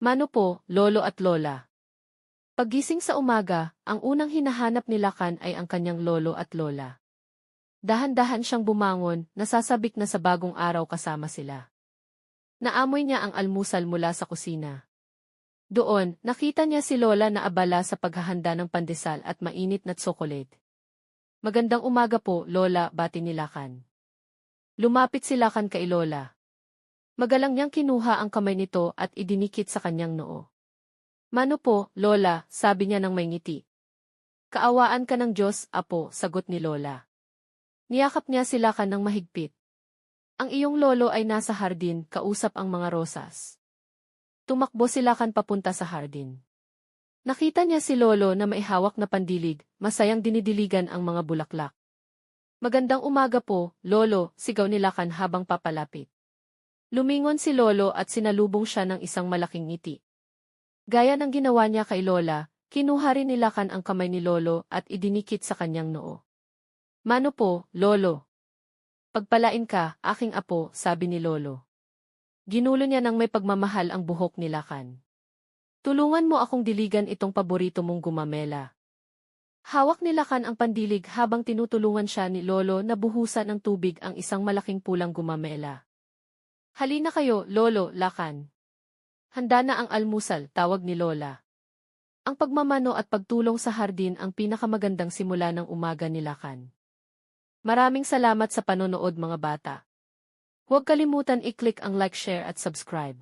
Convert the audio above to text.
Mano po, lolo at lola. Paggising sa umaga, ang unang hinahanap ni Lakan ay ang kanyang lolo at lola. Dahan-dahan siyang bumangon, nasasabik na sa bagong araw kasama sila. Naamoy niya ang almusal mula sa kusina. Doon, nakita niya si lola na abala sa paghahanda ng pandesal at mainit na tsokolate. Magandang umaga po, lola, bati ni Lakan. Lumapit si Lakan kay lola. Magalang niyang kinuha ang kamay nito at idinikit sa kanyang noo. Mano po, lola, sabi niya ng may ngiti. Kaawaan ka ng Diyos, apo, sagot ni lola. Niyakap niya si Lakan ng mahigpit. Ang iyong lolo ay nasa hardin, kausap ang mga rosas. Tumakbo si Lakan papunta sa hardin. Nakita niya si lolo na may hawak na pandilig, masayang dinidiligan ang mga bulaklak. Magandang umaga po, lolo, sigaw ni Lakan habang papalapit. Lumingon si lolo at sinalubong siya ng isang malaking ngiti. Gaya ng ginawa niya kay lola, kinuha rin ni Lakan ang kamay ni lolo at idinikit sa kanyang noo. Mano po, lolo. Pagpalain ka, aking apo, sabi ni lolo. Ginulo niya ng may pagmamahal ang buhok ni Lakan. Tulungan mo akong diligan itong paborito mong gumamela. Hawak ni Lakan ang pandilig habang tinutulungan siya ni lolo na buhusan ng tubig ang isang malaking pulang gumamela. Halina kayo, lolo, Lakan. Handa na ang almusal, tawag ni lola. Ang pagmamano at pagtulong sa hardin ang pinakamagandang simula ng umaga ni Lakan. Maraming salamat sa panonood mga bata. Huwag kalimutan i-click ang like, share at subscribe.